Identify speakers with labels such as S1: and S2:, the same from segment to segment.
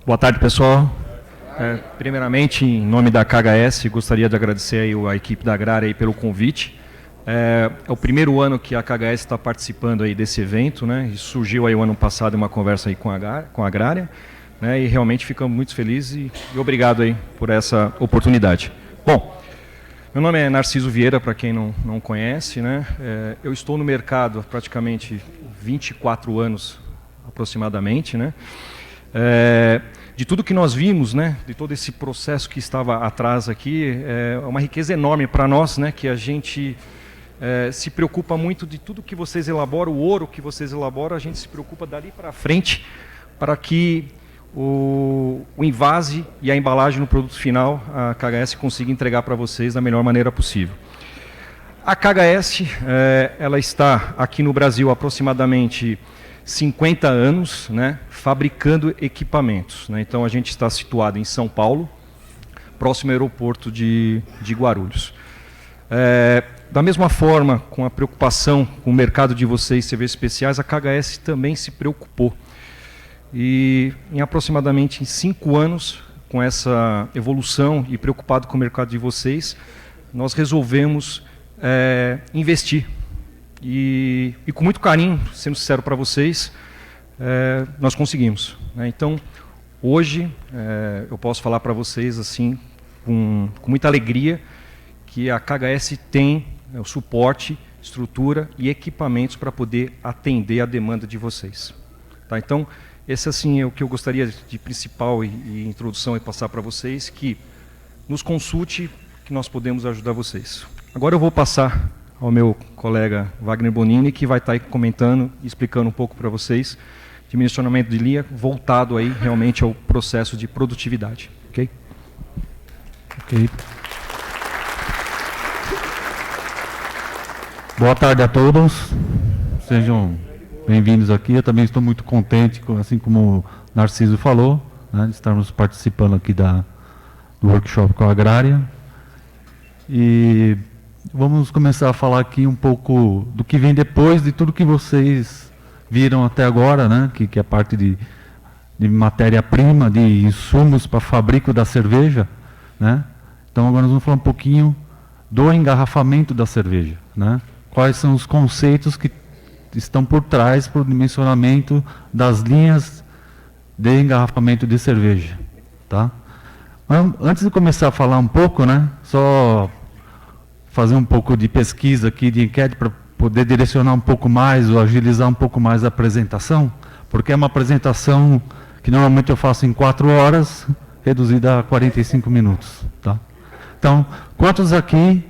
S1: Boa tarde, pessoal. Primeiramente, em nome da KHS, gostaria de agradecer aí a equipe da Agrária aí pelo convite. É o primeiro ano que a KHS está participando aí desse evento, né? E surgiu aí o ano passado uma conversa aí com a Agrária, né? E realmente ficamos muito felizes e obrigado aí por essa oportunidade. Bom, meu nome é Narciso Vieira, para quem não conhece, né? Eu estou no mercado há praticamente 24 anos aproximadamente, né? De tudo que nós vimos, né, de todo esse processo que estava atrás aqui, é uma riqueza enorme para nós, né, que a gente se preocupa muito de tudo que vocês elaboram, o ouro que vocês elaboram, a gente se preocupa dali para frente, para que o invase e a embalagem no produto final, a KHS consiga entregar para vocês da melhor maneira possível. A KHS, ela está aqui no Brasil há aproximadamente 50 anos, né, fabricando equipamentos, né? Então a gente está situado em São Paulo, próximo ao aeroporto de Guarulhos. Da mesma forma, com a preocupação com o mercado de vocês, serviços especiais, a KHS também se preocupou. E em aproximadamente 5 anos, com essa evolução e preocupado com o mercado de vocês, nós resolvemos investir. E com muito carinho, sendo sincero para vocês, nós conseguimos, né? Então, hoje, eu posso falar para vocês assim, com muita alegria, que a KHS tem o suporte, estrutura e equipamentos para poder atender a demanda de vocês. Tá? Então, esse assim, é o que eu gostaria de principal e introdução e passar para vocês, que nos consulte, que nós podemos ajudar vocês. Agora eu vou passar ao meu colega Wagner Bonini, que vai estar aí comentando e explicando um pouco para vocês dimensionamento de linha voltado aí realmente ao processo de produtividade. Ok?
S2: Ok. Boa tarde a todos. Sejam bem-vindos aqui. Eu também estou muito contente, assim como o Narciso falou, né, de estarmos participando aqui do workshop com a Agrária. E vamos começar a falar aqui um pouco do que vem depois de tudo que vocês viram até agora, né? Que é a parte de matéria-prima, de insumos para fabrico da cerveja, né? Então agora nós vamos falar um pouquinho do engarrafamento da cerveja, né? Quais são os conceitos que estão por trás para o dimensionamento das linhas de engarrafamento de cerveja, tá? Mas, antes de começar a falar um pouco, né? Só fazer um pouco de pesquisa aqui, de enquete, para poder direcionar um pouco mais ou agilizar um pouco mais a apresentação, porque é uma apresentação que normalmente eu faço em 4 horas, reduzida a 45 minutos. Tá? Então, quantos aqui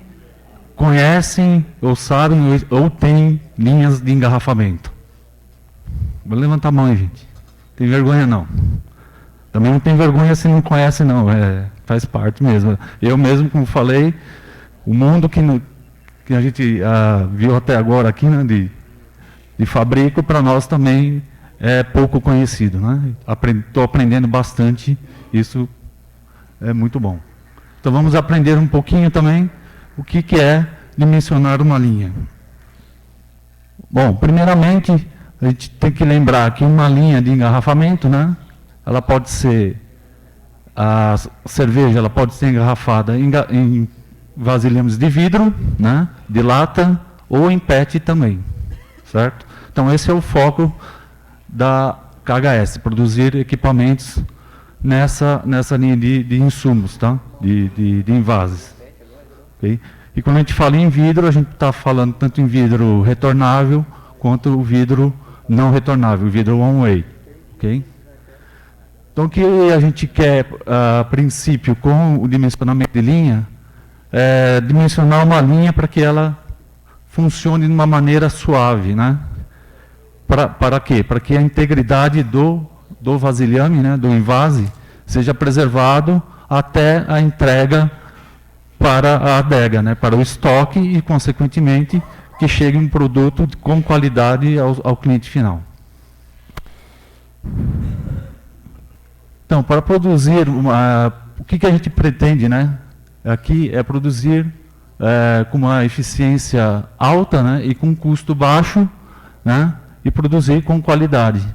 S2: conhecem, ou sabem, ou têm linhas de engarrafamento? Vou levantar a mão aí, gente. Tem vergonha não. Também não tem vergonha se não conhece não, faz parte mesmo. Eu mesmo, como falei, o mundo que a gente viu até agora aqui, né, de fabrico, para nós também é pouco conhecido, né? Estou aprendendo bastante, isso é muito bom. Então vamos aprender um pouquinho também o que é dimensionar uma linha. Bom, primeiramente, a gente tem que lembrar que uma linha de engarrafamento, né, ela pode ser, a cerveja ela pode ser engarrafada em vasilhames de vidro, né, de lata ou em PET também, certo? Então esse é o foco da KHS, produzir equipamentos nessa linha de insumos, tá? de envases. Okay? E quando a gente fala em vidro, a gente está falando tanto em vidro retornável quanto o vidro não retornável, o vidro one-way. Okay? Então o que a gente quer, a princípio, com o dimensionamento de linha, dimensionar uma linha para que ela funcione de uma maneira suave, né? Para quê? Para que a integridade do vasilhame, né, do envase, seja preservado até a entrega para a adega, né, para o estoque e, consequentemente, que chegue um produto com qualidade ao cliente final. Então, para produzir, o que a gente pretende, né? Aqui é produzir com uma eficiência alta, né, e com custo baixo, né, e produzir com qualidade.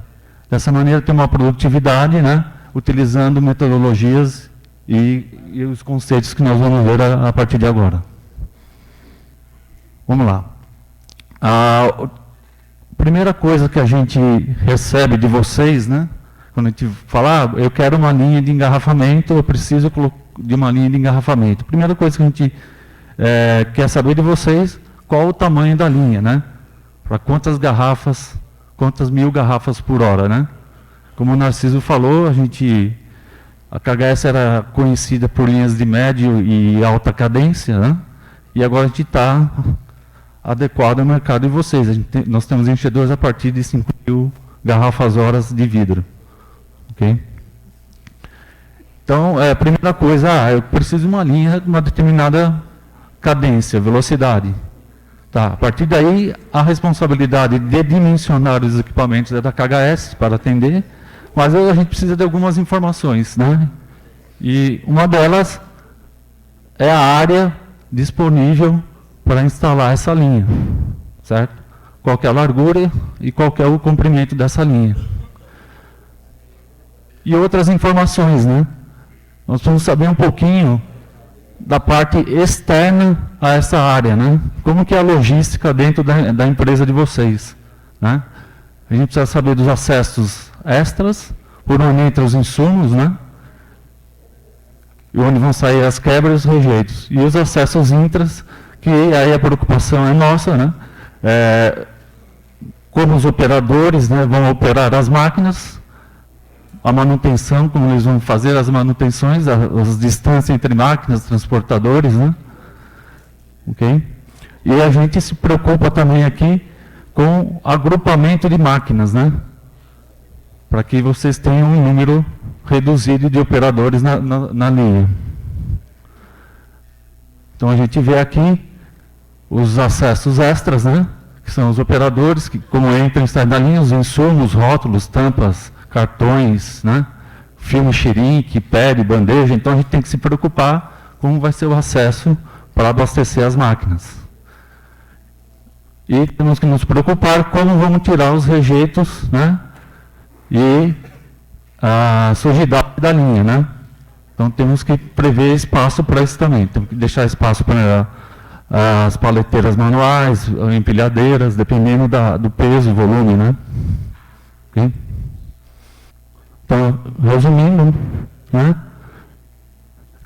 S2: Dessa maneira, ter uma produtividade, né, utilizando metodologias e os conceitos que nós vamos ver a partir de agora. Vamos lá. A primeira coisa que a gente recebe de vocês, né, quando a gente fala, eu quero uma linha de engarrafamento, eu preciso de uma linha de engarrafamento. A primeira coisa que a gente quer saber de vocês, qual o tamanho da linha, né? Para quantas garrafas, quantas mil garrafas por hora, né? Como o Narciso falou, a KHS era conhecida por linhas de médio e alta cadência, né? E agora a gente está adequado ao mercado de vocês. Nós temos enchedores a partir de 5.000 garrafas horas de vidro. Ok? Então, a primeira coisa, eu preciso de uma linha de uma determinada cadência, velocidade. Tá, a partir daí, a responsabilidade de dimensionar os equipamentos é da KHS para atender, mas a gente precisa de algumas informações, né? E uma delas é a área disponível para instalar essa linha, certo? Qual que é a largura e qual que é o comprimento dessa linha. E outras informações, né? Nós vamos saber um pouquinho da parte externa a essa área, né? Como que é a logística dentro da empresa de vocês, né? A gente precisa saber dos acessos extras, por onde entram os insumos, né? E onde vão sair as quebras e os rejeitos. E os acessos intras, que aí a preocupação é nossa, né? Como os operadores, né, vão operar as máquinas, a manutenção, como eles vão fazer as manutenções, as distâncias entre máquinas, transportadores, né? Ok? E a gente se preocupa também aqui com agrupamento de máquinas, né? Para que vocês tenham um número reduzido de operadores na linha. Então a gente vê aqui os acessos extras, né? Que são os operadores, que como entram e saem da linha, os insumos, rótulos, tampas, cartões, né? Filme xerique, pele, bandeja. Então a gente tem que se preocupar como vai ser o acesso para abastecer as máquinas. E temos que nos preocupar como vamos tirar os rejeitos, né? E a sujidade da linha, né? Então temos que prever espaço para isso também. Temos que deixar espaço para as paleteiras manuais, empilhadeiras, dependendo do peso e volume, né? Okay? Então, resumindo, né?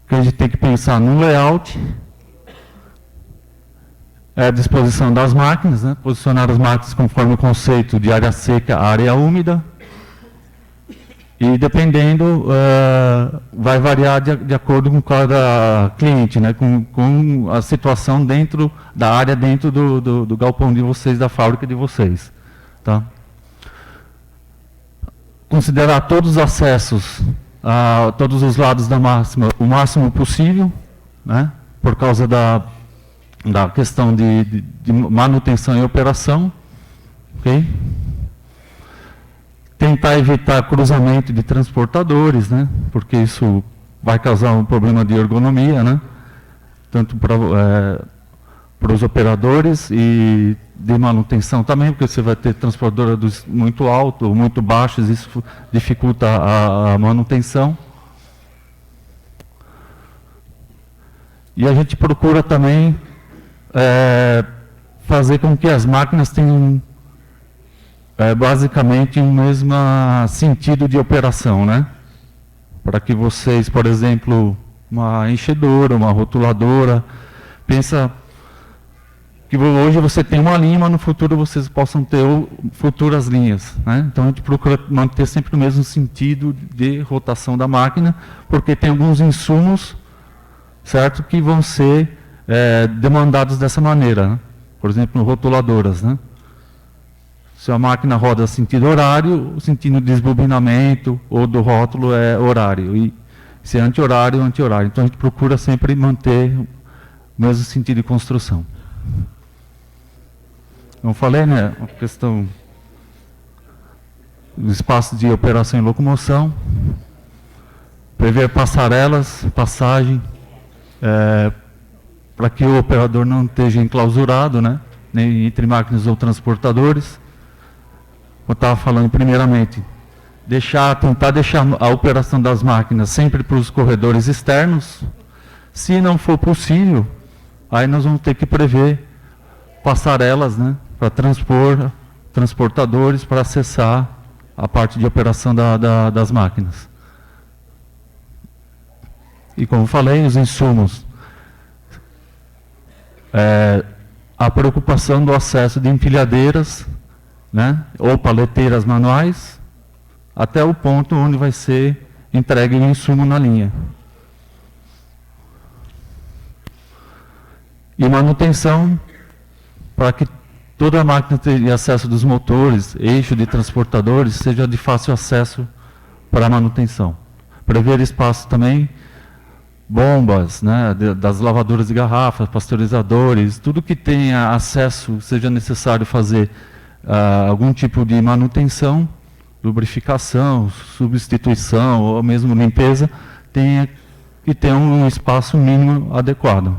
S2: Que a gente tem que pensar no layout, a disposição das máquinas, né? Posicionar as máquinas conforme o conceito de área seca, área úmida. E dependendo, vai variar de acordo com cada cliente, né? Com a situação dentro da área, dentro do galpão de vocês, da fábrica de vocês. Tá? Considerar todos os acessos, todos os lados da máxima, o máximo possível, né? Por causa da questão de manutenção e operação. Ok? Tentar evitar cruzamento de transportadores, né? Porque isso vai causar um problema de ergonomia, né? Tanto para os operadores e de manutenção também, porque você vai ter transportadores muito altos ou muito baixos, isso dificulta a manutenção. E a gente procura também fazer com que as máquinas tenham basicamente o mesmo sentido de operação, né? Para que vocês, por exemplo, uma enchedora, uma rotuladora, pensa que hoje você tem uma linha, mas no futuro vocês possam ter futuras linhas, né? Então a gente procura manter sempre o mesmo sentido de rotação da máquina, porque tem alguns insumos, certo, que vão ser demandados dessa maneira, né? Por exemplo, rotuladoras, né? Se a máquina roda sentido horário, o sentido de desbobinamento ou do rótulo é horário. E se é anti-horário, anti-horário. Então a gente procura sempre manter o mesmo sentido de construção. Como falei, né? A questão do espaço de operação e locomoção. Prever passarelas, passagem, para que o operador não esteja enclausurado, né? Nem entre máquinas ou transportadores. Eu estava falando primeiramente tentar deixar a operação das máquinas sempre para os corredores externos. Se não for possível, aí nós vamos ter que prever passarelas, né, para transportadores para acessar a parte de operação das máquinas. E como falei, os insumos. A preocupação do acesso de empilhadeiras, né, ou paleteiras manuais, até o ponto onde vai ser entregue o insumo na linha. E manutenção, para que toda a máquina tenha acesso dos motores, eixo de transportadores, seja de fácil acesso para a manutenção. Prever espaço também, bombas, né, das lavadoras de garrafas, pasteurizadores, tudo que tenha acesso, seja necessário fazer algum tipo de manutenção, lubrificação, substituição ou mesmo limpeza, tenha que ter um espaço mínimo adequado.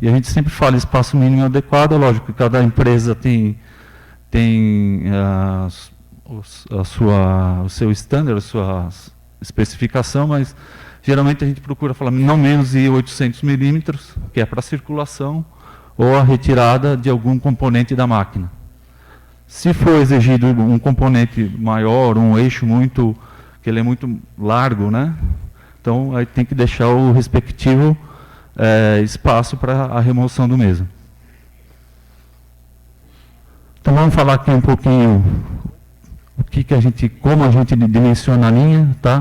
S2: E a gente sempre fala espaço mínimo adequado, lógico que cada empresa tem o seu standard, a sua especificação, mas geralmente a gente procura falar não menos de 800 milímetros, que é para circulação, ou a retirada de algum componente da máquina. Se for exigido um componente maior, um eixo que ele é muito largo, né? Então aí tem que deixar o respectivo espaço para a remoção do mesmo. Então vamos falar aqui um pouquinho como a gente dimensiona a linha, tá?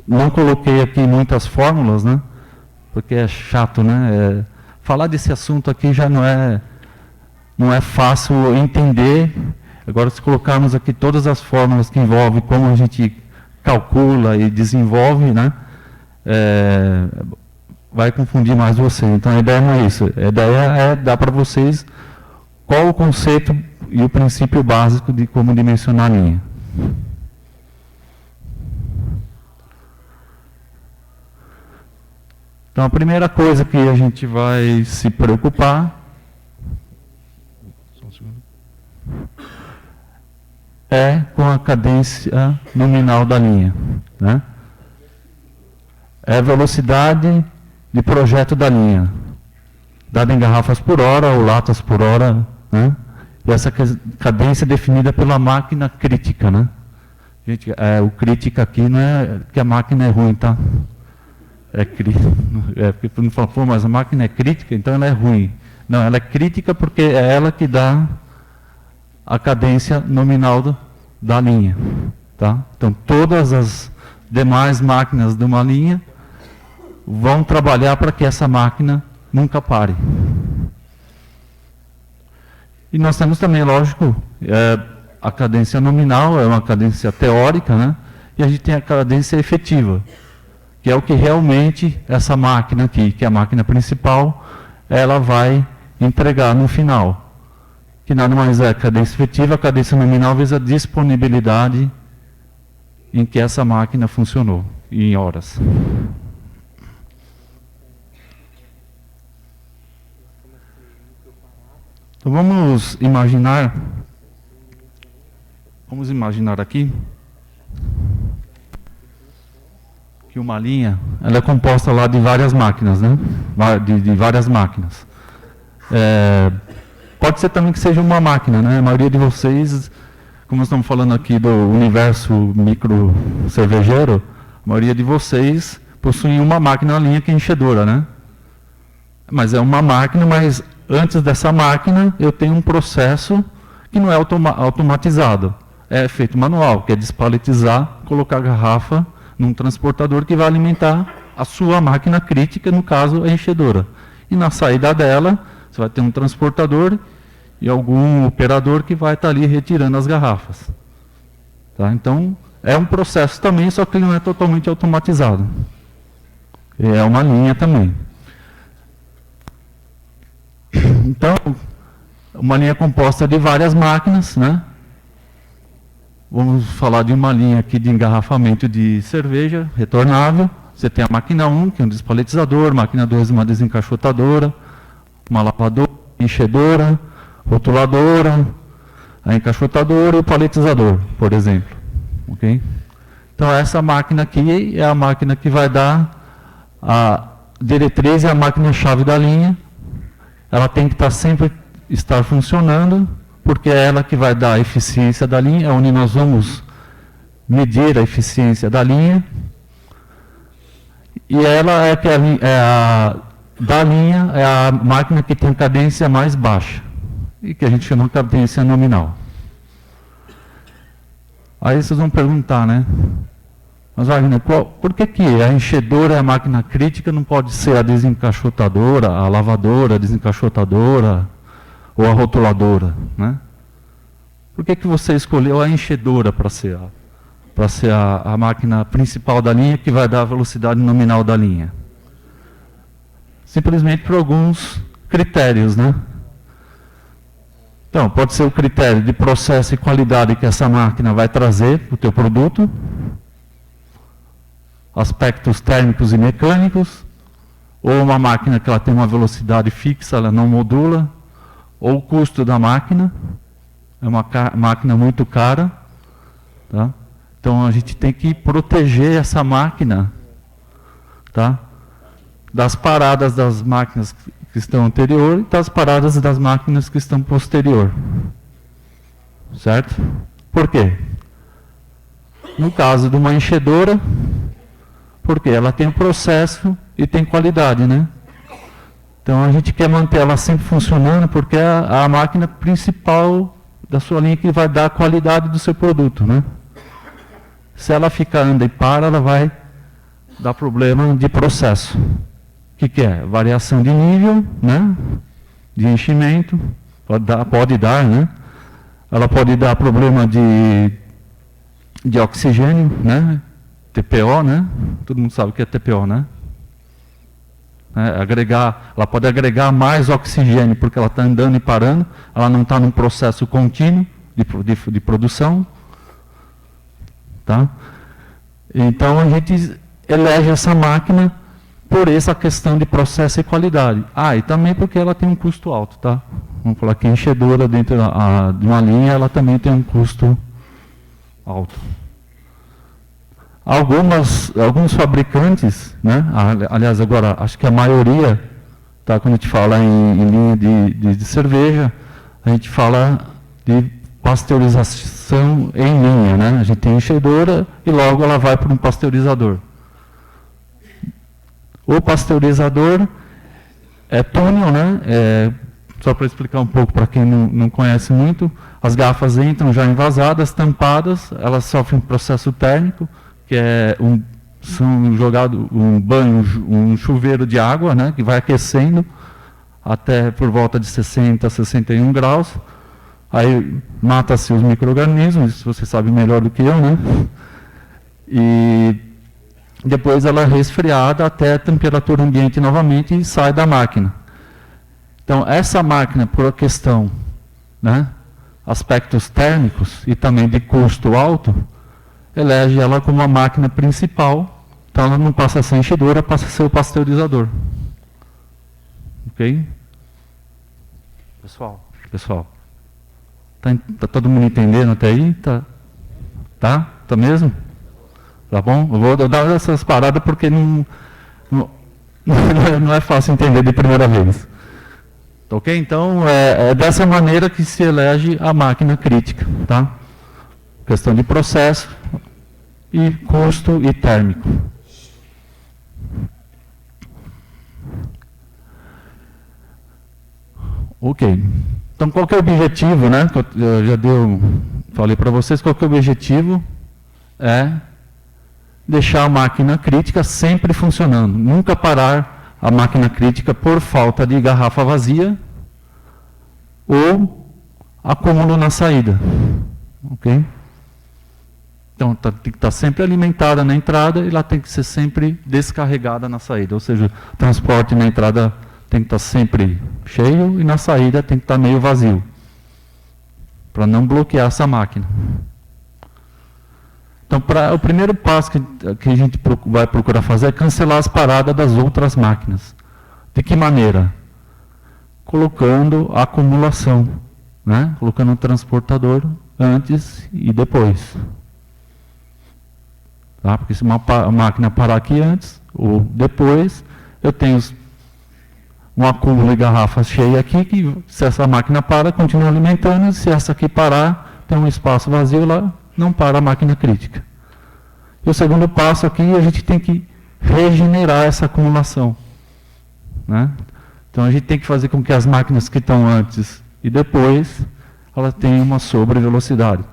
S2: Não coloquei aqui muitas fórmulas, né? Porque é chato, né? Falar desse assunto aqui já não é fácil entender. Agora, se colocarmos aqui todas as fórmulas que envolvem como a gente calcula e desenvolve, né? Vai confundir mais você. Então, a ideia não é isso. A ideia é dar para vocês qual o conceito e o princípio básico de como dimensionar a linha. Então, a primeira coisa que a gente vai se preocupar é com a cadência nominal da linha, né? É a velocidade de projeto da linha, dada em garrafas por hora ou latas por hora, né? E essa cadência é definida pela máquina crítica, né? Gente, o crítica aqui não é que a máquina é ruim, tá? Porque todo mundo fala, pô, mas a máquina é crítica, então ela é ruim. Não, ela é crítica porque é ela que dá a cadência nominal da linha, tá? Então, todas as demais máquinas de uma linha vão trabalhar para que essa máquina nunca pare. E nós temos também, lógico, a cadência nominal, é uma cadência teórica, né? E a gente tem a cadência efetiva, que é o que realmente essa máquina aqui, que é a máquina principal, ela vai entregar no final. Que nada mais é a cadência efetiva, a cadência nominal visa a disponibilidade em que essa máquina funcionou, em horas. Então vamos imaginar aqui que uma linha, ela é composta lá de várias máquinas, né? De várias máquinas. Pode ser também que seja uma máquina, né? A maioria de vocês, como nós estamos falando aqui do universo micro cervejeiro, a maioria de vocês possuem uma máquina na linha que é enchedora, né? Mas é uma máquina, mas antes dessa máquina eu tenho um processo que não é automatizado. É feito manual, que é despaletizar, colocar a garrafa num transportador que vai alimentar a sua máquina crítica, no caso a enchedora. E na saída dela, você vai ter um transportador e algum operador que vai estar ali retirando as garrafas. Tá? Então, é um processo também, só que ele não é totalmente automatizado. É uma linha também. Então, uma linha composta de várias máquinas, né? Vamos falar de uma linha aqui de engarrafamento de cerveja retornável. Você tem a máquina 1, que é um despaletizador, máquina 2, uma desencaixotadora, uma lavadora, enchedora, rotuladora, a encaixotadora e o paletizador, por exemplo. ok? Então essa máquina aqui é a máquina que vai dar a diretriz, é a máquina-chave da linha. Ela tem que sempre estar funcionando, porque é ela que vai dar a eficiência da linha, é onde nós vamos medir a eficiência da linha. E ela da linha é a máquina que tem cadência mais baixa, e que a gente chama de cadência nominal. Aí vocês vão perguntar, né? Mas, Wagner, por que a enchedora é a máquina crítica, não pode ser a desencaixotadora, a lavadora, a desencaixotadora ou a rotuladora, né? Por que você escolheu a enchedora para ser a máquina principal da linha, que vai dar a velocidade nominal da linha? Simplesmente por alguns critérios, né? Então, pode ser o critério de processo e qualidade que essa máquina vai trazer para o teu produto, aspectos térmicos e mecânicos, ou uma máquina que ela tem uma velocidade fixa, ela não modula, ou o custo da máquina, é uma máquina muito cara, tá? Então a gente tem que proteger essa máquina, tá? Das paradas das máquinas que estão anterior e das paradas das máquinas que estão posterior. Certo? Por quê? No caso de uma enchedora, porque ela tem processo e tem qualidade, né? Então a gente quer manter ela sempre funcionando, porque é a máquina principal da sua linha que vai dar a qualidade do seu produto, né? Se ela ficar anda e para, ela vai dar problema de processo. O que é? Variação de nível, né? De enchimento, pode dar, né? Ela pode dar problema de oxigênio, né? TPO, né? Todo mundo sabe o que é TPO, né? Ela pode agregar mais oxigênio, porque ela está andando e parando, ela não está num processo contínuo de produção. Tá? Então a gente elege essa máquina por essa questão de processo e qualidade. E também porque ela tem um custo alto, tá? Vamos falar que a enchedora dentro de uma linha, ela também tem um custo alto. Alguns fabricantes, né? Aliás, agora acho que a maioria, tá? Quando a gente fala em linha de cerveja, a gente fala de pasteurização em linha, né? A gente tem enchedora e logo ela vai para um pasteurizador. O pasteurizador é túnel, né? Só para explicar um pouco para quem não conhece muito, as garrafas entram já envasadas, tampadas, elas sofrem um processo térmico, que são jogado um chuveiro de água, né? Que vai aquecendo até por volta de 60 a 61 graus. Aí mata-se os micro-organismos, isso você sabe melhor do que eu, né? E depois ela é resfriada até a temperatura ambiente novamente e sai da máquina. Então, essa máquina, por a questão, né, aspectos térmicos e também de custo alto, elege ela como a máquina principal. Então, ela não passa a ser enchedora, passa a ser o pasteurizador. Ok? Pessoal. Tá todo mundo entendendo até aí? Tá mesmo? Tá bom? Eu vou dar essas paradas porque não é fácil entender de primeira vez. Ok? Então, é dessa maneira que se elege a máquina crítica. Tá? Questão de processo, e custo e térmico. Ok. Então, qual que é o objetivo, né? Eu falei para vocês, qual que é o objetivo? É deixar a máquina crítica sempre funcionando. Nunca parar a máquina crítica por falta de garrafa vazia ou acúmulo na saída. Ok? Então, tem que estar sempre alimentada na entrada e ela tem que ser sempre descarregada na saída. Ou seja, o transporte na entrada tem que estar sempre cheio e na saída tem que estar meio vazio, para não bloquear essa máquina. Então, o primeiro passo que a gente vai procurar fazer é cancelar as paradas das outras máquinas. De que maneira? Colocando a acumulação, né? Colocando o transportador antes e depois. Tá? Porque se uma máquina parar aqui antes ou depois, eu tenho um acúmulo de garrafa cheia aqui, que se essa máquina para, continua alimentando, e se essa aqui parar, tem um espaço vazio lá, não para a máquina crítica. E o segundo passo aqui, a gente tem que regenerar essa acumulação. Né? Então a gente tem que fazer com que as máquinas que estão antes e depois, elas tenham uma sobrevelocidade.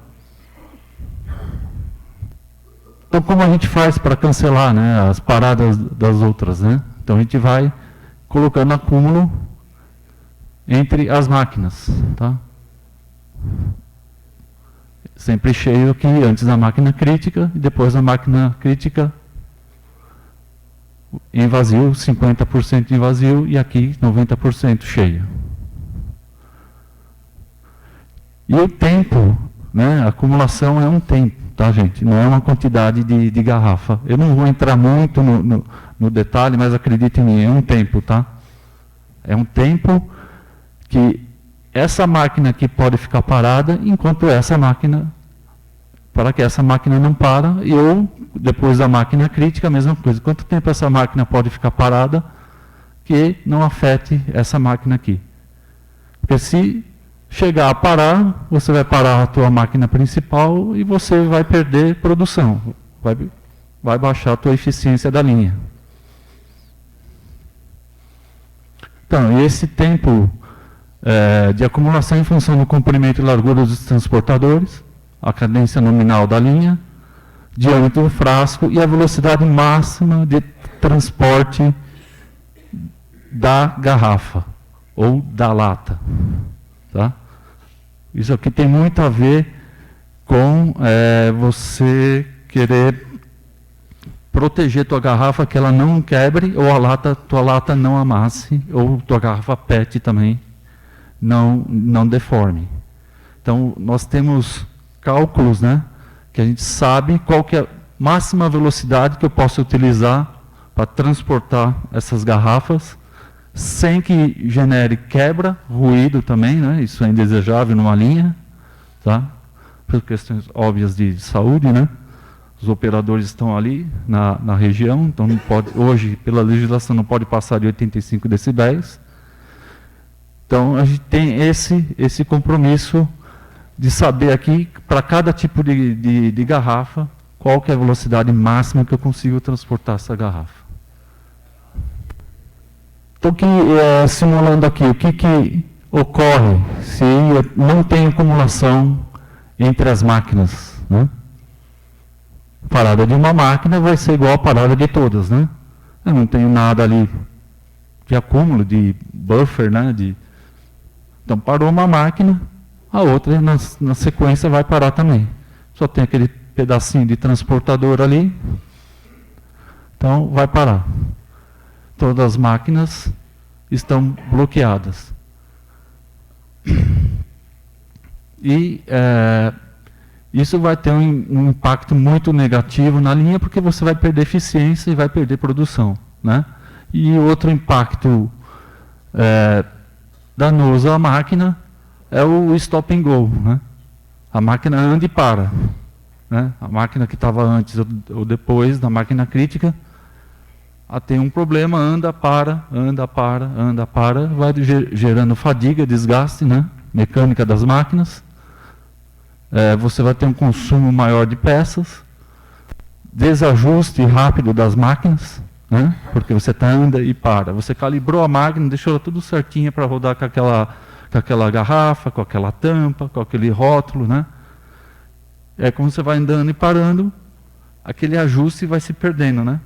S2: Então como a gente faz para cancelar, né, as paradas das outras? Né? Então a gente vai colocando acúmulo entre as máquinas. Tá? Sempre cheio aqui antes da máquina crítica e depois da máquina crítica em vazio, 50% em vazio e aqui 90% cheio. E o tempo, né, a acumulação é um tempo, tá, gente? Não é uma quantidade de garrafa. Eu não vou entrar muito no detalhe, mas acreditem em mim, é um tempo, tá? É um tempo que essa máquina aqui pode ficar parada, enquanto essa máquina, para que essa máquina não para, e ou depois da máquina crítica, a mesma coisa. Quanto tempo essa máquina pode ficar parada que não afete essa máquina aqui? Porque se chegar a parar, você vai parar a tua máquina principal e você vai perder produção, vai baixar a tua eficiência da linha. Então, esse tempo de acumulação em função do comprimento e largura dos transportadores, a cadência nominal da linha, diâmetro do frasco e a velocidade máxima de transporte da garrafa ou da lata. Tá? Isso aqui tem muito a ver com você querer proteger tua garrafa que ela não quebre, ou tua lata não amasse, ou tua garrafa PET também não deforme. Então, nós temos cálculos, né, que a gente sabe qual que é a máxima velocidade que eu posso utilizar para transportar essas garrafas, sem que genere quebra, ruído também, né, isso é indesejável numa linha, tá? Por questões óbvias de saúde, né? Os operadores estão ali na região, então não pode, hoje, pela legislação, não pode passar de 85 decibéis. Então, a gente tem esse compromisso de saber aqui, para cada tipo de garrafa, qual que é a velocidade máxima que eu consigo transportar essa garrafa. Então, simulando aqui, o que ocorre se eu não tenho acumulação entre as máquinas, né? A parada de uma máquina vai ser igual a parada de todas, né? Eu não tenho nada ali de acúmulo, de buffer, né? Então, parou uma máquina, a outra na sequência vai parar também. Só tem aquele pedacinho de transportador ali, então vai parar. Todas as máquinas estão bloqueadas. E isso vai ter um impacto muito negativo na linha, porque você vai perder eficiência e vai perder produção, né? E outro impacto danoso à máquina é o stop and go, né? A máquina anda e para, né? A máquina que estava antes ou depois da máquina crítica, tem um problema, anda, para, vai gerando fadiga, desgaste, né? Mecânica das máquinas. Você vai ter um consumo maior de peças, desajuste rápido das máquinas, né? Porque você anda e para. Você calibrou a máquina, deixou ela tudo certinha para rodar com aquela garrafa, com aquela tampa, com aquele rótulo, né? Como você vai andando e parando, aquele ajuste vai se perdendo, né?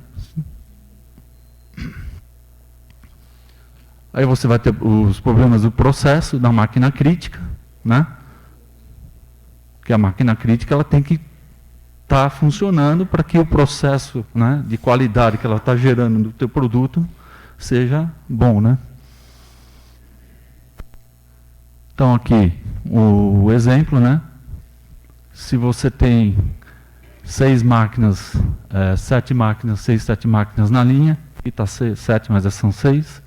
S2: Aí você vai ter os problemas do processo da máquina crítica, né? Que a máquina crítica ela tem que estar funcionando para que o processo, né, de qualidade que ela está gerando no teu produto seja bom, né? Então aqui o exemplo, né? Se você tem 7 máquinas na linha, e está 7, mas são 6.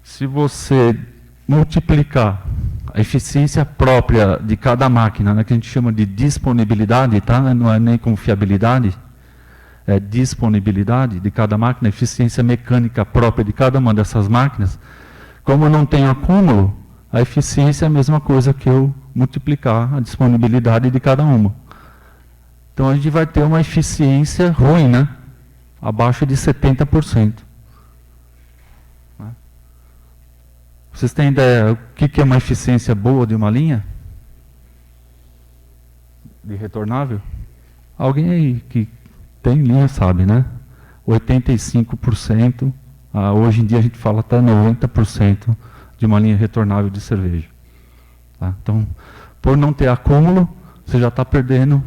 S2: Se você multiplicar a eficiência própria de cada máquina, né, que a gente chama de disponibilidade, tá? Não é nem confiabilidade, disponibilidade de cada máquina, eficiência mecânica própria de cada uma dessas máquinas, como não tem acúmulo, a eficiência é a mesma coisa que eu multiplicar a disponibilidade de cada uma. Então a gente vai ter uma eficiência ruim, né? Abaixo de 70%. Vocês têm ideia o que é uma eficiência boa de uma linha? De retornável? Alguém aí que tem linha sabe, né? 85%, hoje em dia a gente fala até 90% de uma linha retornável de cerveja. Tá? Então, por não ter acúmulo, você já está perdendo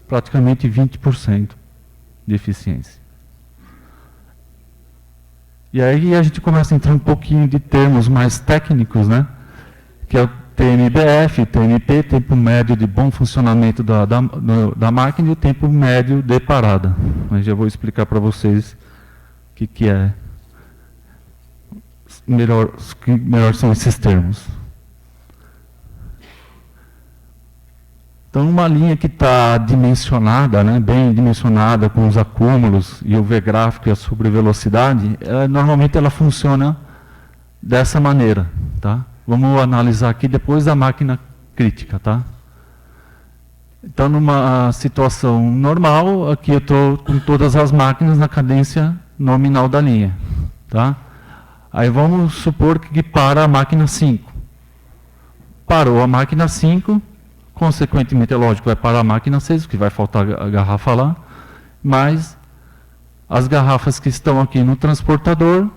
S2: praticamente 20% de eficiência. E aí a gente começa a entrar um pouquinho de termos mais técnicos, né? Que é o TMBF, TMP, tempo médio de bom funcionamento da máquina, e o tempo médio de parada. Mas já vou explicar para vocês o que é melhor são esses termos. Então, uma linha que está dimensionada, né, bem dimensionada, com os acúmulos e o V gráfico e a sobrevelocidade, normalmente ela funciona dessa maneira. Tá? Vamos analisar aqui depois da máquina crítica. Tá? Então, numa situação normal, aqui eu estou com todas as máquinas na cadência nominal da linha. Tá? Aí vamos supor que para a máquina 5. Parou a máquina 5, consequentemente, é lógico, vai parar a máquina 6, porque vai faltar a garrafa lá, mas as garrafas que estão aqui no transportador,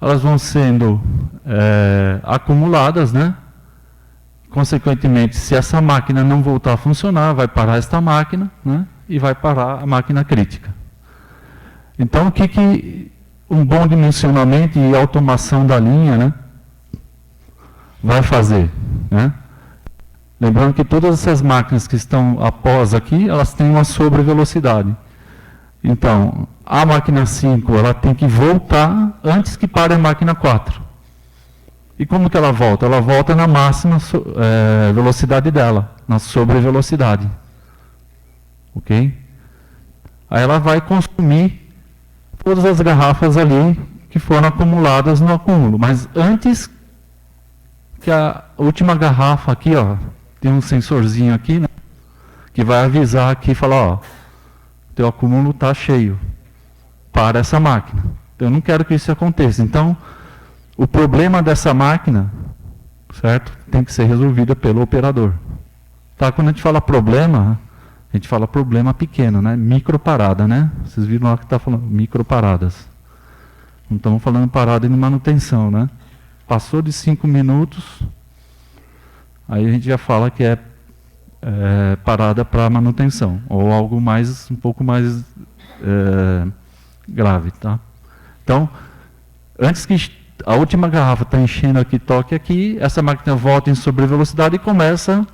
S2: elas vão sendo acumuladas, né? Consequentemente, se essa máquina não voltar a funcionar, vai parar esta máquina, né? E vai parar a máquina crítica. Então, o que um bom dimensionamento e automação da linha, né, vai fazer, né? Lembrando que todas essas máquinas que estão após aqui, elas têm uma sobrevelocidade. Então, a máquina 5, ela tem que voltar antes que pare a máquina 4. E como que ela volta? Ela volta na máxima velocidade dela, na sobrevelocidade. Ok? Aí ela vai consumir todas as garrafas ali que foram acumuladas no acúmulo. Mas antes que a última garrafa aqui, ó, tem um sensorzinho aqui, né, que vai avisar aqui e falar, ó, teu acúmulo está cheio, para essa máquina. Eu não quero que isso aconteça. Então, o problema dessa máquina, certo, tem que ser resolvido pelo operador. Tá? Quando a gente fala problema, a gente fala problema pequeno, né, microparada, né? Vocês viram lá que está falando microparadas. Não estamos falando parada de manutenção, né? Passou de 5 minutos, aí a gente já fala que é parada para manutenção, ou algo mais, um pouco mais grave. Tá? Então, antes que a última garrafa está enchendo aqui, toque aqui, essa máquina volta em sobrevelocidade e começa,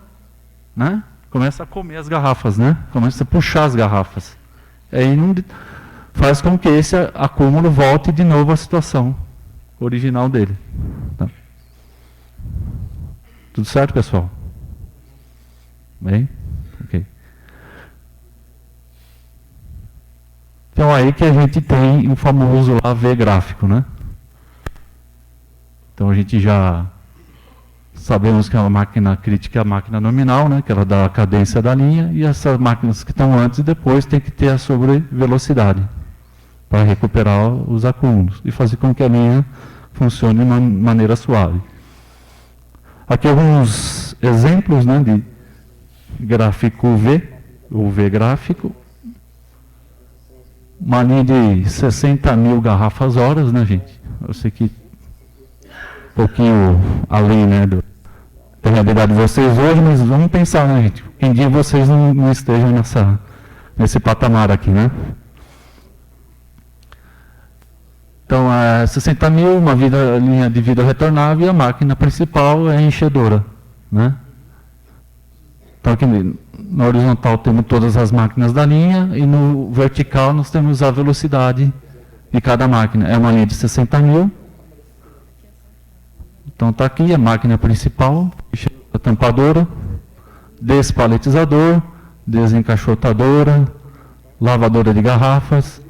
S2: né? Começa a comer as garrafas, né? Começa a puxar as garrafas. Aí faz com que esse acúmulo volte de novo à situação original dele. Tá? Tudo certo, pessoal? Bem? Ok. Então aí que a gente tem o famoso lá V gráfico, né? Então a gente já sabemos que a máquina crítica é a máquina nominal, né? Que ela dá a cadência da linha, e essas máquinas que estão antes e depois tem que ter a sobrevelocidade para recuperar os acúmulos e fazer com que a linha funcione de uma maneira suave. Aqui alguns exemplos, né, de gráfico V, ou V gráfico. Uma linha de 60 mil garrafas horas, né, gente? Eu sei que um pouquinho além, né, da realidade de vocês hoje, mas vamos pensar, né, gente? Que um dia vocês não estejam nesse patamar aqui, né? Então, 60 mil, uma linha de vida retornável, e a máquina principal é a enchedora, né? Então, aqui na horizontal temos todas as máquinas da linha, e no vertical nós temos a velocidade de cada máquina. É uma linha de 60 mil. Então, está aqui a máquina principal, a tampadora, despaletizador, desencaixotadora, lavadora de garrafas.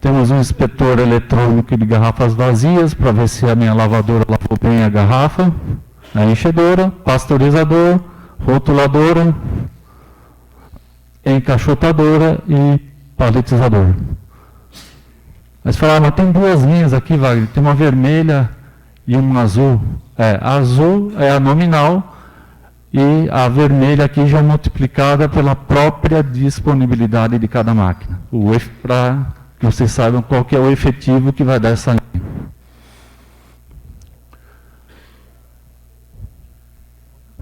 S2: Temos um inspetor eletrônico de garrafas vazias para ver se a minha lavadora lavou bem a garrafa. A enchedora, pasteurizador, rotuladora, encaixotadora e paletizador. Aí você fala, mas tem duas linhas aqui, Wagner, tem uma vermelha e uma azul. A azul é a nominal e a vermelha aqui já é multiplicada pela própria disponibilidade de cada máquina. Para que vocês saibam qual que é o efetivo que vai dar essa linha.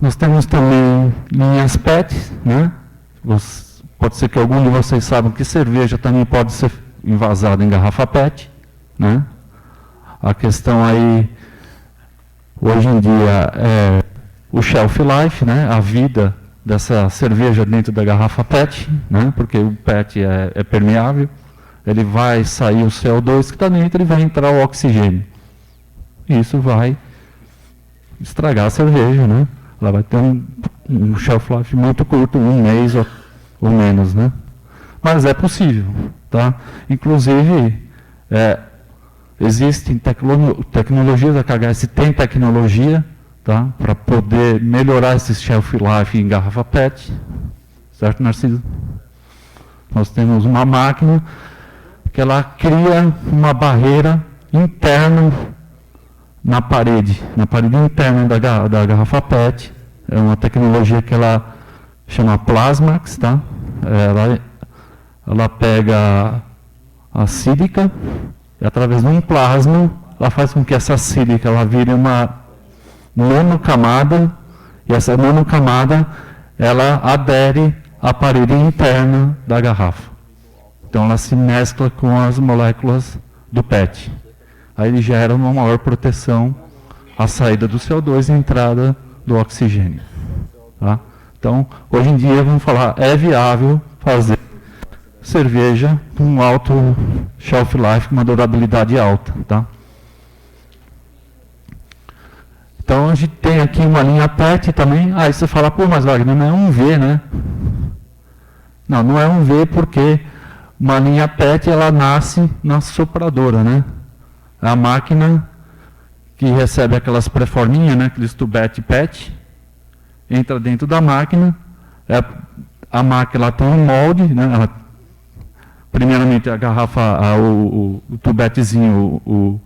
S2: Nós temos também linhas PET, né? Pode ser que algum de vocês saibam que cerveja também pode ser envasada em garrafa PET, né? A questão aí, hoje em dia, é o shelf life, né? A vida dessa cerveja dentro da garrafa PET, né? Porque o PET é permeável, ele vai sair o CO2 que está dentro e vai entrar o oxigênio. Isso vai estragar a cerveja, né? Ela vai ter um shelf life muito curto, um mês ou menos, né? Mas é possível, tá? Inclusive, existem tecnologias, a KHS tem tecnologia, tá? Para poder melhorar esse shelf life em garrafa PET, certo, Narciso? Nós temos uma máquina que ela cria uma barreira interna na parede interna da garrafa PET. É uma tecnologia que ela chama Plasmax, tá? Ela pega a sílica e através de um plasma ela faz com que essa sílica ela vire uma monocamada e essa monocamada ela adere à parede interna da garrafa. Então ela se mescla com as moléculas do PET. Aí ele gera uma maior proteção à saída do CO2 e à entrada do oxigênio. Tá? Então, hoje em dia, vamos falar, é viável fazer cerveja com alto shelf life, com uma durabilidade alta. Tá? Então, a gente tem aqui uma linha PET também. Aí você fala, pô, mas Wagner, não é um V, né? Não é um V porque uma linha PET, ela nasce na sopradora, né? A máquina que recebe aquelas preforminhas, né, aqueles tubete PET, entra dentro da máquina, a máquina tem um molde, né, primeiramente a garrafa, o tubetezinho,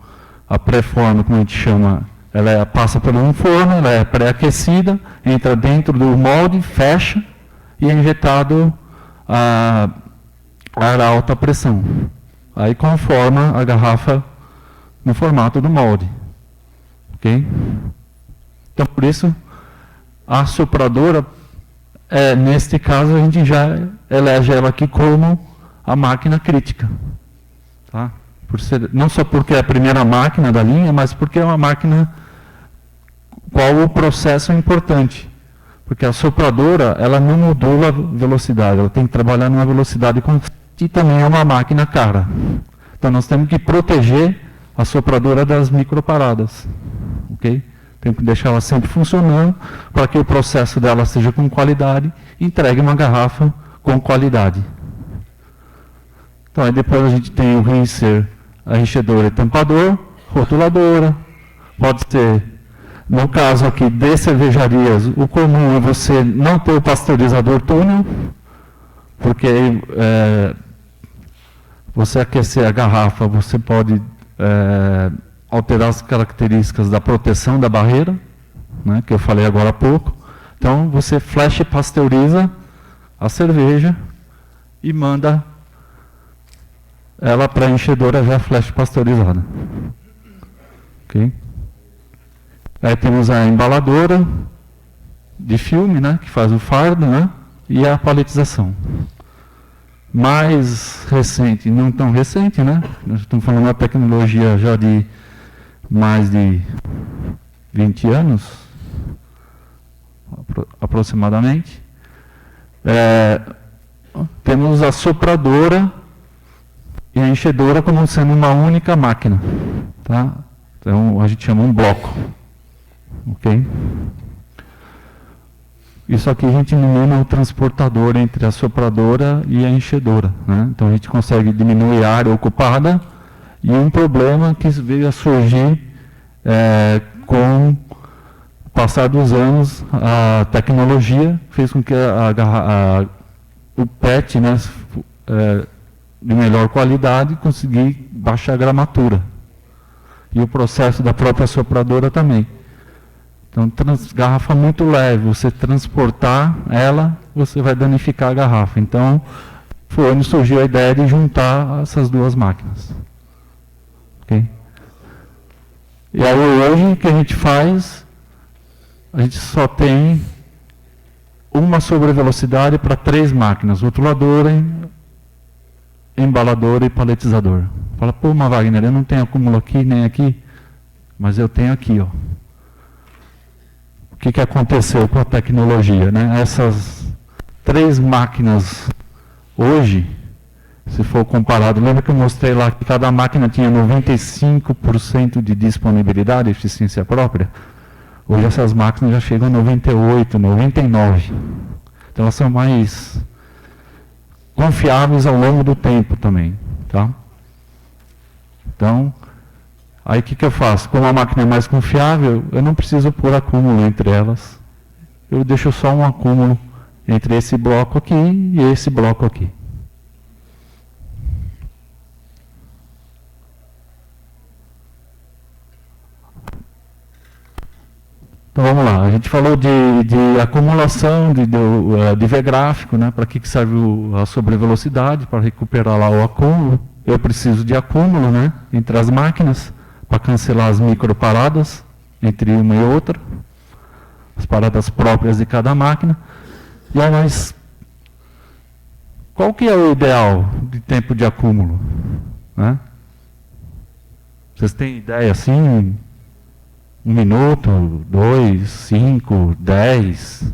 S2: a preforma, como a gente chama, ela passa por um forno, ela é pré-aquecida, entra dentro do molde, fecha e é injetado ar a alta pressão. Aí conforma a garrafa no formato do molde. Ok? Então, por isso, a sopradora, neste caso, a gente já elege ela aqui como a máquina crítica. Tá? Não só porque é a primeira máquina da linha, mas porque é uma máquina qual o processo é importante. Porque a sopradora, ela não modula a velocidade, ela tem que trabalhar numa velocidade constante e também é uma máquina cara. Então, nós temos que proteger a sopradora das microparadas. Ok? Tem que deixar ela sempre funcionando para que o processo dela seja com qualidade e entregue uma garrafa com qualidade. Então, aí depois a gente tem o rinser, a enchedora e tampador, rotuladora. Pode ser, no caso aqui de cervejarias, o comum é você não ter o pasteurizador túnel, porque você aquecer a garrafa, você pode alterar as características da proteção da barreira, né, que eu falei agora há pouco. Então, você flash pasteuriza a cerveja e manda ela para a enchedora já flash pasteurizada. Ok? Aí temos a embaladora de filme, né, que faz o fardo, né, e a paletização. Mais recente, não tão recente, né? Nós estamos falando de uma tecnologia já de mais de 20 anos, aproximadamente. Temos a sopradora e a enchedora como sendo uma única máquina. Tá? Então, a gente chama um bloco. Ok? Isso aqui a gente elimina o transportador entre a sopradora e a enchedora, né? Então a gente consegue diminuir a área ocupada, e um problema que veio a surgir com o passar dos anos, a tecnologia fez com que o PET, né, de melhor qualidade, conseguir baixar a gramatura. E o processo da própria sopradora também. Então, garrafa muito leve, você transportar ela, você vai danificar a garrafa. Então, foi onde surgiu a ideia de juntar essas duas máquinas. Okay? E aí, hoje, o que a gente faz? A gente só tem uma sobrevelocidade para 3 máquinas: rotuladora, embaladora e paletizador. Fala, pô, mas Wagner, eu não tenho acúmulo aqui nem aqui, mas eu tenho aqui, ó. O que aconteceu com a tecnologia, né? Essas 3 máquinas hoje, se for comparado, lembra que eu mostrei lá que cada máquina tinha 95% de disponibilidade, eficiência própria? Hoje essas máquinas já chegam a 98%, 99%. Então elas são mais confiáveis ao longo do tempo também, tá? Então, aí o que eu faço? Como a máquina é mais confiável, eu não preciso pôr acúmulo entre elas. Eu deixo só um acúmulo entre esse bloco aqui e esse bloco aqui. Então vamos lá, a gente falou de acumulação, de V-gráfico, né? Para que serve a sobrevelocidade? Para recuperar lá o acúmulo. Eu preciso de acúmulo, né, entre as máquinas, para cancelar as microparadas entre uma e outra, as paradas próprias de cada máquina. E aí, mas qual que é o ideal de tempo de acúmulo, né? Vocês têm ideia assim? 1 minuto, 2, 5, 10,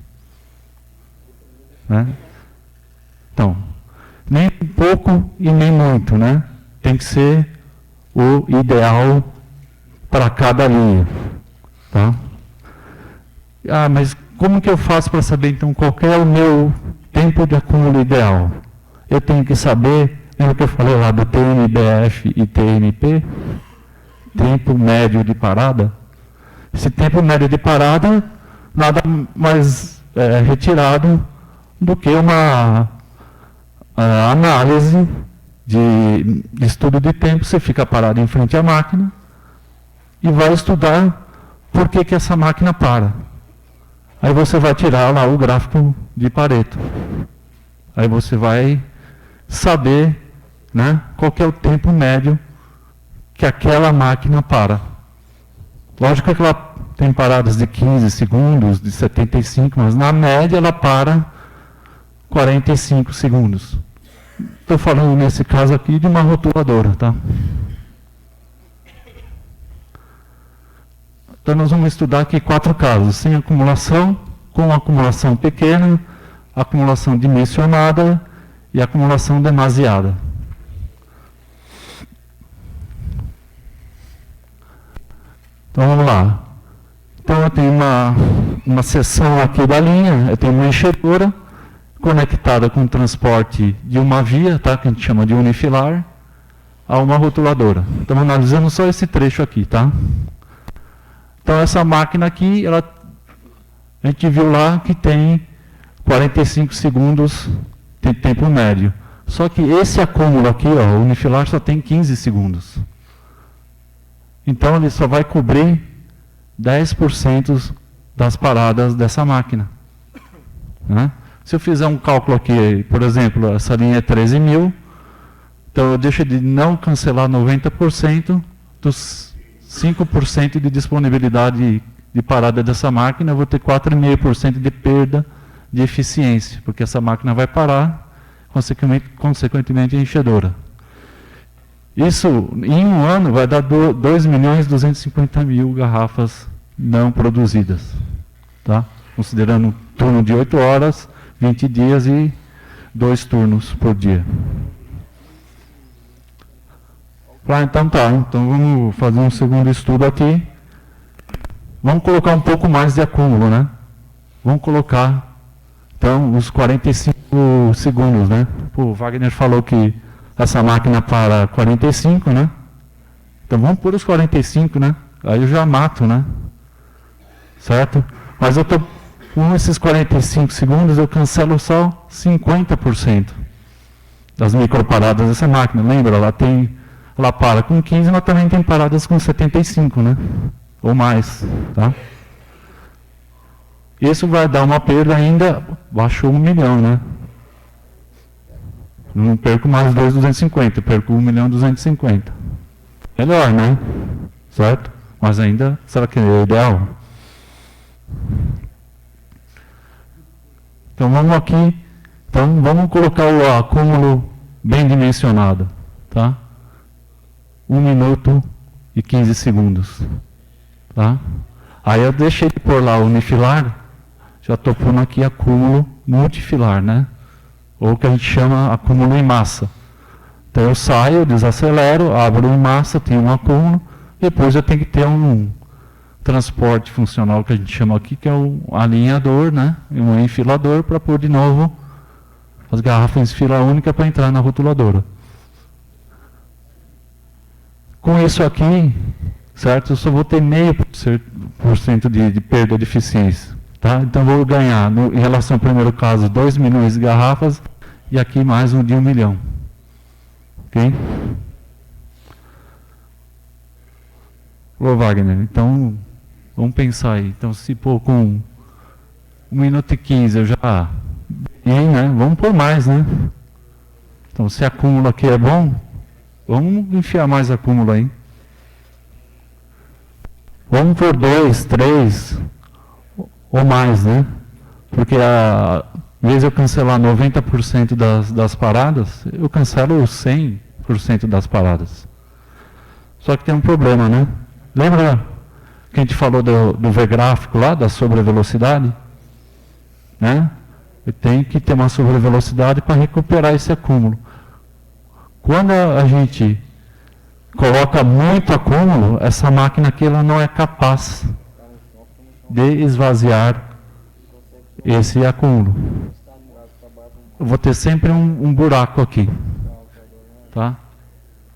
S2: né? Então, nem pouco e nem muito, né? Tem que ser o ideal para cada linha, tá? Ah, mas como que eu faço para saber, então, qual é o meu tempo de acúmulo ideal? Eu tenho que saber, lembra que eu falei lá do TMBF e TMP? Tempo médio de parada? Esse tempo médio de parada nada mais retirado do que uma análise de estudo de tempo. Você fica parado em frente à máquina e vai estudar por que essa máquina para. Aí você vai tirar lá o gráfico de Pareto. Aí você vai saber, né, qual que é o tempo médio que aquela máquina para. Lógico que ela tem paradas de 15 segundos, de 75, mas na média ela para 45 segundos. Estou falando nesse caso aqui de uma rotuladora, tá? Então nós vamos estudar aqui 4 casos: sem acumulação, com acumulação pequena, acumulação dimensionada e acumulação demasiada. Então vamos lá. Então eu tenho uma seção aqui da linha, eu tenho uma enchedora conectada com o transporte de uma via, tá, que a gente chama de unifilar, a uma rotuladora. Estamos analisando só esse trecho aqui, tá? Então essa máquina aqui, a gente viu lá que tem 45 segundos de tempo médio. Só que esse acúmulo aqui, ó, o unifilar só tem 15 segundos. Então ele só vai cobrir 10% das paradas dessa máquina, né? Se eu fizer um cálculo aqui, por exemplo, essa linha é 13.000, então eu deixo de não cancelar 90% dos 5% de disponibilidade de parada dessa máquina, eu vou ter 4,5% de perda de eficiência, porque essa máquina vai parar, consequentemente enchedora. Isso, em um ano, vai dar 2.250.000 garrafas não produzidas, tá? Considerando um turno de 8 horas, 20 dias e 2 turnos por dia. Então tá, então vamos fazer um segundo estudo aqui. Vamos colocar um pouco mais de acúmulo, né? Vamos colocar Então, os 45 segundos, né? Pô, o Wagner falou que essa máquina para 45, né? Então, vamos pôr os 45, né? Aí eu já mato, né? Certo? Mas eu tô com esses 45 segundos, eu cancelo só 50% das microparadas dessa máquina. Lembra? Ela para com 15, mas também tem paradas com 75, né? Ou mais, tá? Isso vai dar uma perda ainda, baixou 1 milhão, né? Não perco mais 2.250, perco 1.250.000. Melhor, né? Certo? Mas ainda, será que é o ideal? Então vamos aqui, então vamos colocar o acúmulo bem dimensionado, tá? 1 minuto e 15 segundos, tá? Aí eu deixei de pôr lá o unifilar, já estou pondo aqui acúmulo multifilar, né? Ou que a gente chama acúmulo em massa. Então eu saio, desacelero, abro em massa, tenho um acúmulo, depois eu tenho que ter um transporte funcional que a gente chama aqui, que é um alinhador, né? Um enfilador para pôr de novo as garrafas em fila única para entrar na rotuladora. Com isso aqui, certo? Eu só vou ter 0,5% de perda de eficiência. Tá? Então vou ganhar, em relação ao primeiro caso, 2 milhões de garrafas e aqui mais um de 1 milhão. Ok? Ô Wagner, então vamos pensar aí. Então se pôr com 1 minuto e 15 eu já... E aí, né? Vamos pôr mais, né? Então se acúmulo aqui é bom, vamos enfiar mais acúmulo aí. Vamos por 2, 3... ou mais, né? Porque em vez de eu cancelar 90% das paradas, eu cancelo 100% das paradas. Só que tem um problema, né? Lembra que a gente falou do V-gráfico lá, da sobrevelocidade? Né? Eu tenho que ter uma sobrevelocidade para recuperar esse acúmulo. Quando a gente coloca muito acúmulo, essa máquina aqui ela não é capaz de esvaziar esse acúmulo. Eu vou ter sempre um buraco aqui, tá?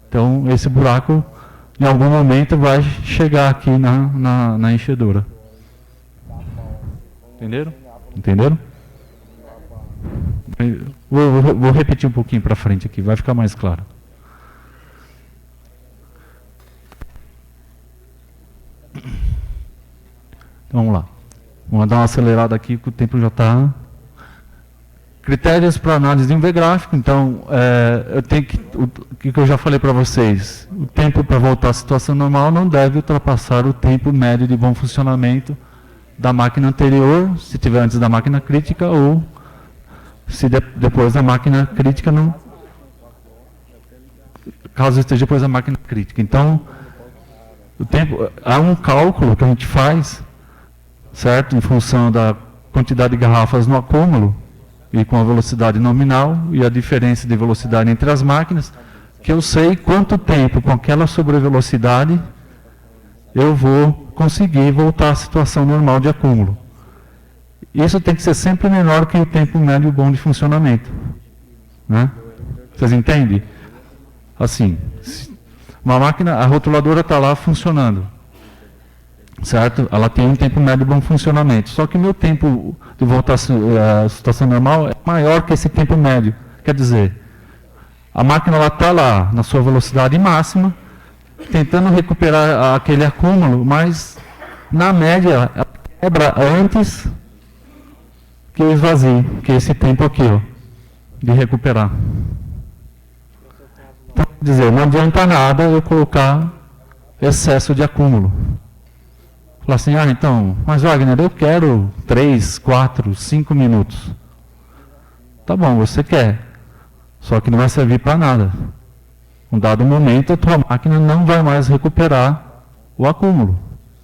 S2: Então esse buraco em algum momento vai chegar aqui na enchedora. Entenderam? Entenderam? Vou repetir um pouquinho para frente aqui, vai ficar mais claro. Então, vamos lá. Vamos dar uma acelerada aqui, que o tempo já está. Critérios para análise de um V-gráfico. Então, eu tenho o que eu já falei para vocês. O tempo para voltar à situação normal não deve ultrapassar o tempo médio de bom funcionamento da máquina anterior, se tiver antes da máquina crítica, ou se depois da máquina crítica, não, caso esteja depois da máquina crítica. Então, o tempo, há um cálculo que a gente faz, certo? Em função da quantidade de garrafas no acúmulo e com a velocidade nominal e a diferença de velocidade entre as máquinas, que eu sei quanto tempo com aquela sobrevelocidade eu vou conseguir voltar à situação normal de acúmulo. Isso tem que ser sempre menor que o tempo médio bom de funcionamento. Né? Vocês entendem? Assim, uma máquina, a rotuladora está lá funcionando. Certo? Ela tem um tempo médio de bom funcionamento. Só que o meu tempo de voltar à situação normal é maior que esse tempo médio. Quer dizer, a máquina está lá na sua velocidade máxima, tentando recuperar aquele acúmulo, mas na média ela quebra antes que eu esvazie, que é esse tempo aqui, ó, de recuperar. Então, quer dizer, não adianta nada eu colocar excesso de acúmulo. Falar assim, então, mas Wagner, eu quero 3, 4, 5 minutos. Tá bom, você quer. Só que não vai servir para nada. Um dado momento, a tua máquina não vai mais recuperar o acúmulo.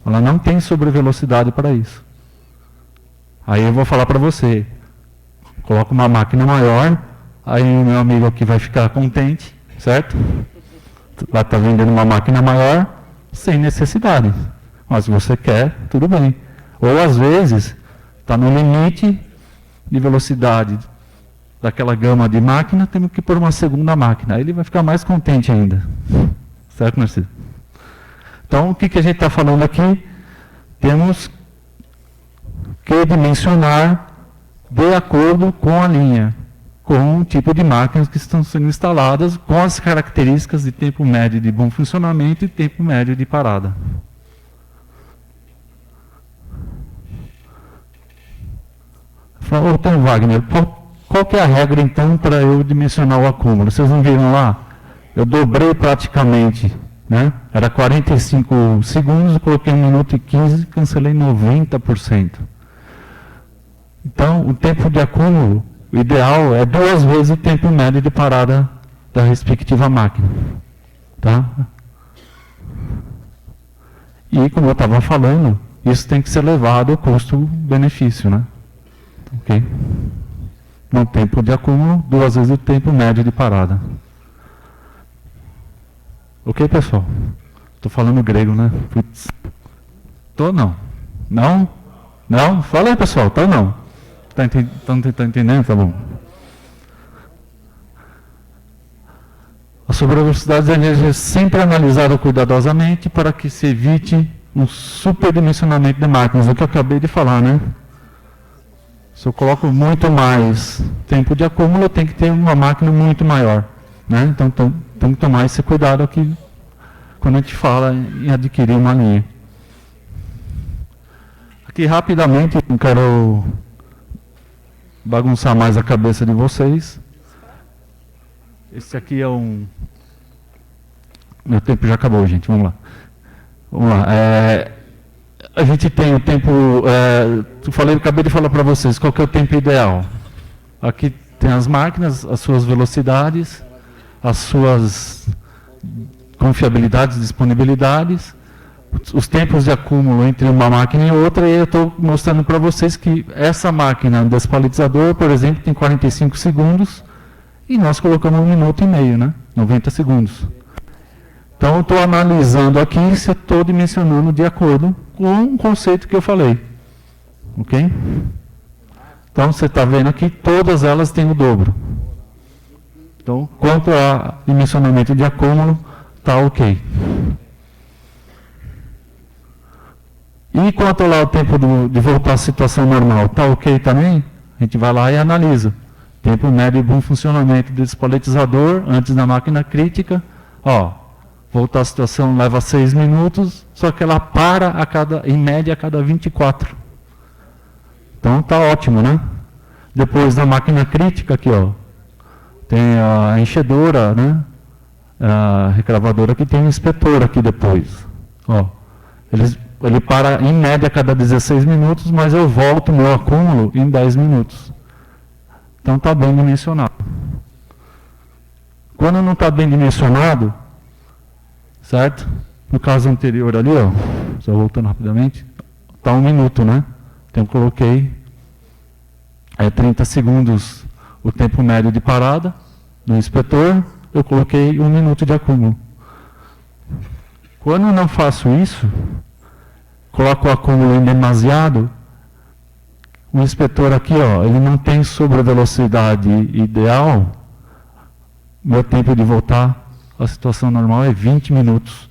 S2: Ela não tem sobrevelocidade para isso. Aí eu vou falar para você, coloca uma máquina maior, aí o meu amigo aqui vai ficar contente, certo? Vai estar vendendo uma máquina maior, sem necessidade. Mas se você quer, tudo bem. Ou às vezes, está no limite de velocidade daquela gama de máquina, temos que pôr uma segunda máquina. Aí ele vai ficar mais contente ainda. Certo, Narciso? Então, o que a gente está falando aqui? Temos que dimensionar de acordo com a linha, com o tipo de máquinas que estão sendo instaladas, com as características de tempo médio de bom funcionamento e tempo médio de parada. Então, Wagner, qual que é a regra, então, para eu dimensionar o acúmulo? Vocês não viram lá? Eu dobrei praticamente, né? Era 45 segundos, eu coloquei 1 minuto e 15 e cancelei 90%. Então, o tempo de acúmulo, o ideal é 2 vezes o tempo médio de parada da respectiva máquina. Tá? E, como eu estava falando, isso tem que ser levado ao custo-benefício, né? Ok? No tempo de acúmulo, 2 vezes o tempo médio de parada. Ok, pessoal? Estou falando grego, né? Putz. Tô não. Não? Não? Fala aí, pessoal. Tô não. Tá entendendo? Tá bom. A sobrevelocidade da energia é sempre analisada cuidadosamente para que se evite um superdimensionamento de máquinas. É o que eu acabei de falar, né? Se eu coloco muito mais tempo de acúmulo, eu tenho que ter uma máquina muito maior. Né? Então, tem que tomar esse cuidado aqui quando a gente fala em adquirir uma linha. Aqui, rapidamente, não quero bagunçar mais a cabeça de vocês. Esse aqui é um... Meu tempo já acabou, gente. Vamos lá. Vamos lá. A gente tem o tempo... acabei de falar para vocês qual que é o tempo ideal. Aqui tem as máquinas, as suas velocidades, as suas confiabilidades, disponibilidades, os tempos de acúmulo entre uma máquina e outra, e eu estou mostrando para vocês que essa máquina despalitizador, por exemplo, tem 45 segundos, e nós colocamos 1 minuto e meio, né? 90 segundos. Então, eu estou analisando aqui se eu estou dimensionando de acordo com o conceito que eu falei. Ok? Então, você está vendo aqui, todas elas têm o dobro. Então, quanto a dimensionamento de acúmulo, está ok. E quanto lá o tempo de voltar à situação normal, está ok também? A gente vai lá e analisa. Tempo médio de bom funcionamento do despaletizador antes da máquina crítica. Ó, voltar à situação leva 6 minutos, só que ela para em média a cada 24. Então está ótimo, né? Depois da máquina crítica aqui, ó, tem a enchedora, né? A recravadora que tem um inspetor aqui depois. Ó, ele para em média a cada 16 minutos, mas eu volto meu acúmulo em 10 minutos. Então está bem dimensionado. Quando não está bem dimensionado, certo? No caso anterior ali, ó, só voltando rapidamente, está 1 minuto, né? Então eu coloquei 30 segundos o tempo médio de parada do inspetor, eu coloquei 1 minuto de acúmulo. Quando eu não faço isso, coloco o acúmulo em demasiado, o inspetor aqui, ó, ele não tem sobrevelocidade ideal, meu tempo de voltar à situação normal é 20 minutos.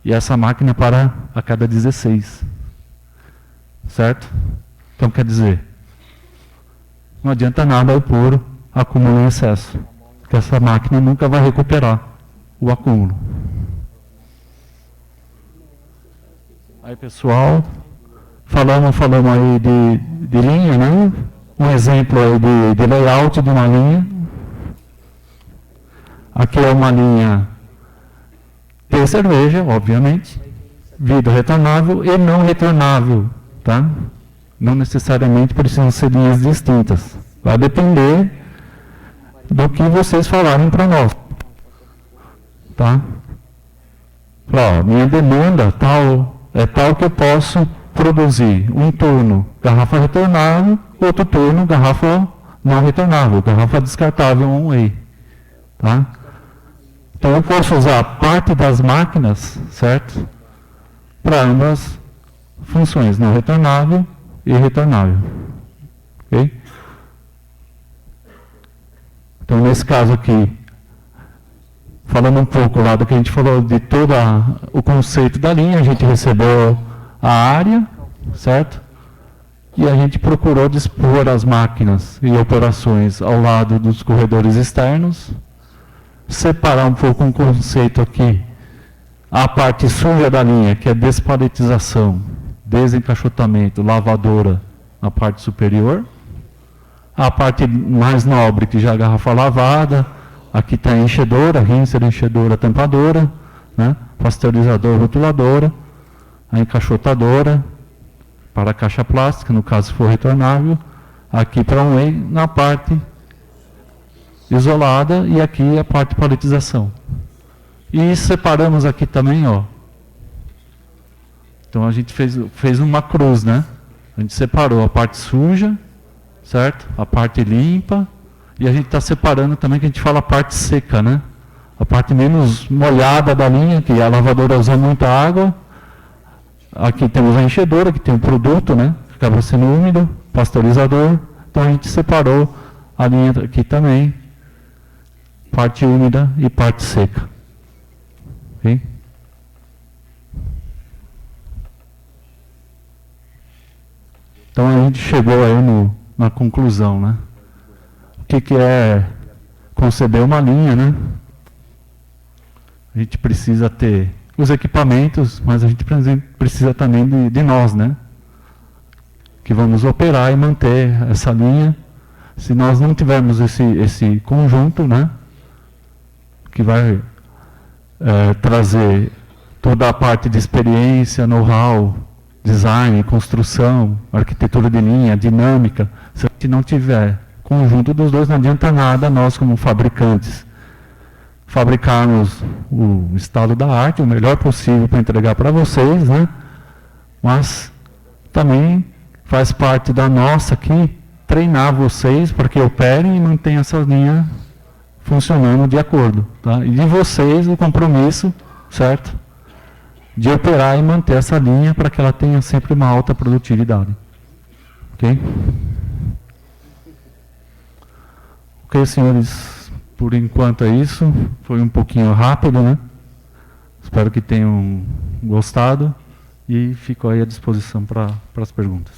S2: E essa máquina para a cada 16. Certo? Então, quer dizer, não adianta nada eu pôr acúmulo em excesso, porque essa máquina nunca vai recuperar o acúmulo. Aí, pessoal, falamos aí de linha, né? Um exemplo aí de layout de uma linha. Aqui é uma linha de cerveja, obviamente, vidro retornável e não retornável, tá? Não necessariamente precisam ser linhas distintas. Vai depender do que vocês falarem para nós, tá? Ó, minha demanda é tal que eu posso produzir um turno garrafa retornável, outro turno garrafa não retornável, garrafa descartável one-way, tá? Então eu posso usar parte das máquinas, certo? Para ambas funções, não retornável e retornável. Ok? Então, nesse caso aqui, falando um pouco lá do que a gente falou de todo o conceito da linha, a gente recebeu a área, certo? E a gente procurou dispor as máquinas e operações ao lado dos corredores externos, separar um pouco um conceito aqui, a parte suja da linha, que é despaletização, desencaixotamento, lavadora na parte superior, a parte mais nobre, que já é a garrafa lavada, aqui está a enchedora, rinser, enchedora, tampadora, né? Pasteurizador, rotuladora, a encaixotadora, para a caixa plástica, no caso se for retornável, aqui para um whey, na parte isolada, e aqui a parte de paletização. E separamos aqui também, ó. Então a gente fez uma cruz, né? A gente separou a parte suja, certo? A parte limpa, e a gente está separando também, que a gente fala a parte seca, né? A parte menos molhada da linha, que a lavadora usa muita água. Aqui temos a enchedora, que tem um produto, né? Que acaba sendo úmido, pasteurizador. Então a gente separou a linha aqui também, parte úmida e parte seca. Ok? Então a gente chegou aí na conclusão, né? O que é conceber uma linha, né? A gente precisa ter os equipamentos, mas a gente precisa também de nós, né? Que vamos operar e manter essa linha. Se nós não tivermos esse conjunto, né? Que vai trazer toda a parte de experiência, know-how, design, construção, arquitetura de linha, dinâmica. Se a gente não tiver conjunto dos dois, não adianta nada nós como fabricantes fabricarmos o estado da arte, o melhor possível para entregar para vocês, né? Mas também faz parte da nossa aqui treinar vocês para que operem e mantenham essa linha funcionando de acordo, tá? E de vocês o compromisso, certo? De operar e manter essa linha para que ela tenha sempre uma alta produtividade. Ok? Ok, senhores, por enquanto é isso. Foi um pouquinho rápido, né? Espero que tenham gostado e fico aí à disposição para as perguntas.